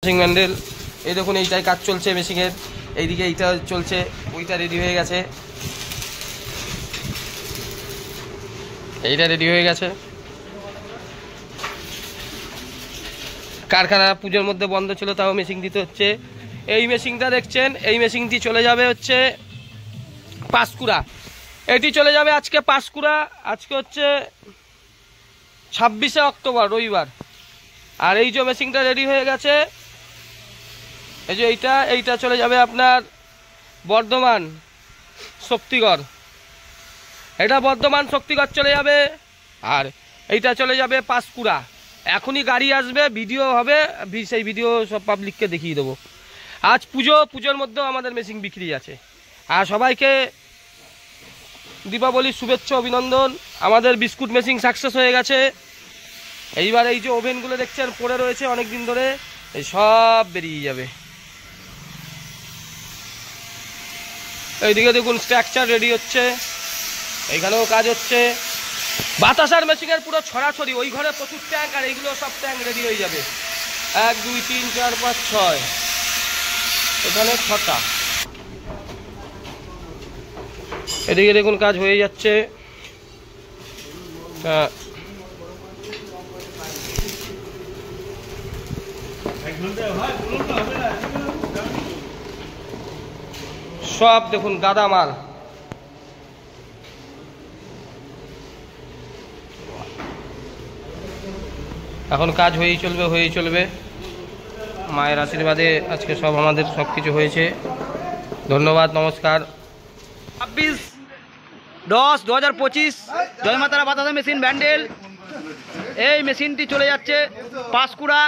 মেশিং handle এই দেখুন এইটাই কাজ চলছে মেশিনের, এইদিকে এইটা চলছে, ওইটা রেডি হয়ে গেছে, এইটা রেডি হয়ে গেছে। কারখানা পুজোর মধ্যে বন্ধ ছিল, তাও মেশিন দিতে হচ্ছে। এই মেশিনটা দেখছেন, এই মেশিনটি চলে যাবে হচ্ছে পাঁশকুড়া, এটি চলে যাবে আজকে পাঁশকুড়া। আজকে হচ্ছে 26শে অক্টোবর রবিবার। আর এই যে মেশিনটা রেডি হয়ে গেছে, এই যে এইটা চলে যাবে আপনার বর্ধমান শক্তিগড়, এটা বর্ধমান শক্তিগড় চলে যাবে। আর এইটা চলে যাবে পাঁশকুড়া। এখনই গাড়ি আসবে, ভিডিও হবে, সেই ভিডিও সব পাবলিককে দেখিয়ে দেবো। আজ পুজোর মধ্যেও আমাদের মেশিন বিক্রি আছে। আর সবাইকে দীপাবলির শুভেচ্ছা অভিনন্দন। আমাদের বিস্কুট মেশিন সাকসেস হয়ে গেছে। এইবার এই যে ওভেনগুলো দেখছেন পড়ে রয়েছে অনেক দিন ধরে, এই সব বেরিয়ে যাবে। এইদিকে দেখুন স্ট্রাকচার রেডি হচ্ছে, এইখানেও কাজ হচ্ছে। বাতাসার মেশিনের পুরো ছড়াছড়ি, ওই ঘরে প্রচুর ট্যাঙ্ক, আর এইগুলো সব ট্যাঙ্ক রেডি হয়ে যাবে। 1 2 3 4 5 6, এখানে 6টা। এদিকে দেখুন কাজ হয়ে যাচ্ছে। সব দেখুন গাদা মাল। এখন কাজ হয়েই চলবে। মায়ের আশীর্বাদে আজকে সব আমাদের সব কিছু হয়েছে। ধন্যবাদ, নমস্কার। 26/10/2025 জয় মাতারা বাতাসা মেশিন ব্যান্ডেল। এই মেশিনটি চলে যাচ্ছে পাঁশকুড়া।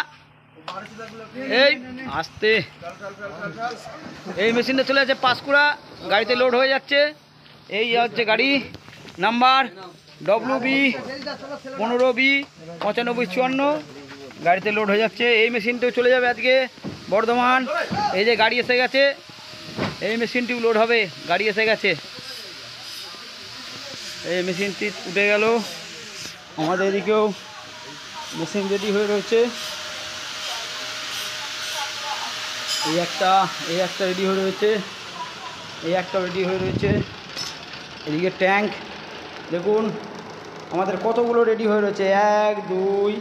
এই আসতে এই মেশিনটা চলে যাচ্ছে পাঁশকুড়া, গাড়িতে লোড হয়ে যাচ্ছে। এই হচ্ছে গাড়ি নাম্বার WB 15B9554, গাড়িতে লোড হয়ে যাচ্ছে। এই মেশিনটাও চলে যাবে আজকে বর্ধমান। এই যে গাড়ি এসে গেছে, এই মেশিনটিও লোড হবে, গাড়ি এসে গেছে। এই মেশিনটি উঠে গেল। আমাদের এদিকেও মেশিন রেডি হয়ে রয়েছে। এই একটা রেডি হয়ে রয়েছে, এই একটা রেডি হয়ে রয়েছে। এদিকে ট্যাঙ্ক দেখুন আমাদের কতগুলো রেডি হয়ে রয়েছে। 1 2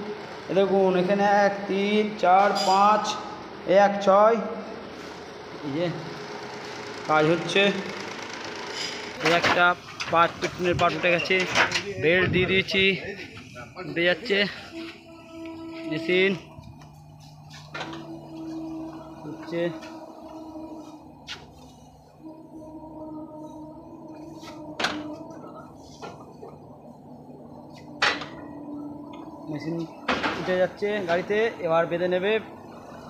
দেখুন এখানে 1 3 4 5 1 6। এই যে কাজ হচ্ছে। এই একটা পেছনের পাট উঠে গেছে, বেল্ট দিয়ে দিয়েছি, উঠে যাচ্ছে মেশিন হচ্ছে। মেশিন উঠে যাচ্ছে গাড়িতে, এবার বেঁধে নেবে।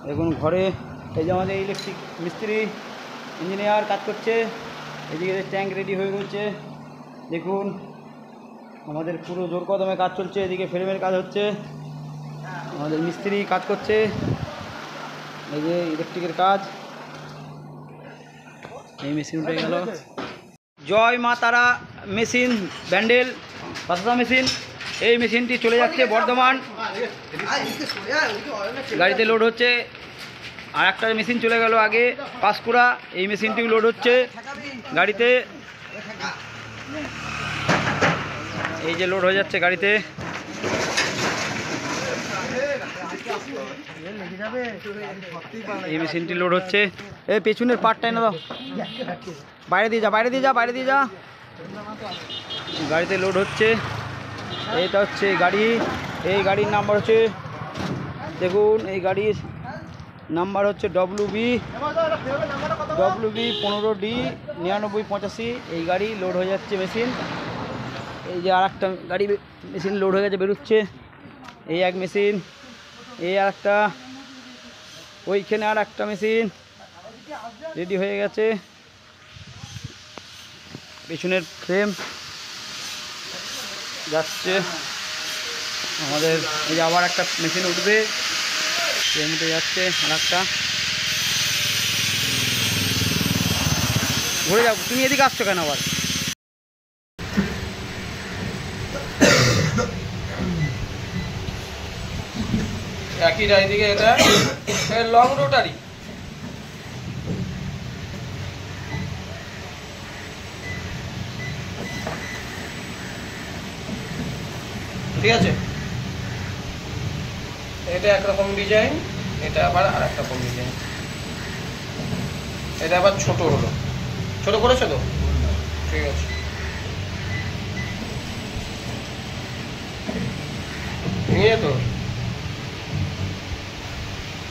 দেখুন ঘরে এই যে আমাদের ইলেকট্রিক মিস্ত্রি ইঞ্জিনিয়ার কাজ করছে। এদিকে ট্যাঙ্ক রেডি হয়ে রয়েছে। দেখুন আমাদের পুরো জোর কদমে কাজ চলছে। এদিকে ফ্রেমের কাজ হচ্ছে, আমাদের মিস্ত্রি কাজ করছে। এই যে ইলেকট্রিকের কাজ। এই মেশিন উঠে গেল। জয় মা তারা মেশিন ব্যান্ডেল বাতাসা মেশিন। এই মেশিনটি চলে যাচ্ছে বর্ধমান, গাড়িতে লোড হচ্ছে। আর একটা মেশিন চলে গেল আগে পাঁশকুড়া, এই মেশিনটিও লোড হচ্ছে গাড়িতে। এই যে লোড হয়ে যাচ্ছে গাড়িতে। এই মেশিনটি লোড হচ্ছে। এই পেছনের পার্টটাই না দাও, বাইরে দিয়ে যা। গাড়িতে লোড হচ্ছে। এইটা হচ্ছে গাড়ি, এই গাড়ির নাম্বার হচ্ছে, দেখুন এই গাড়ির নাম্বার হচ্ছে WB 15D 9985। এই গাড়ি লোড হয়ে যাচ্ছে মেশিন। এই যে আর একটা গাড়ি মেশিন লোড হয়ে গেছে, বেরোচ্ছে। এই এক মেশিন, এই আর একটা, ওইখানে আর একটা মেশিন রেডি হয়ে গেছে। পেছনের ফ্রেম যাচ্ছে আমাদের। এই যে আবার একটা মেশিন উঠবে, ফ্রেম উঠে যাচ্ছে। আর একটা ঘুরে যাও, তুমি এদিকে আসছো কেন আবার? একই এইদিকে এটা লং রোটারি। ঠিক আছে, এটা একরকম ডিজাইন, এটা আবার আর একটা রকম ডিজাইন। এটা আবার ছোট হলো, ছোট করেছে তো, ঠিক আছে। নিয়ে তো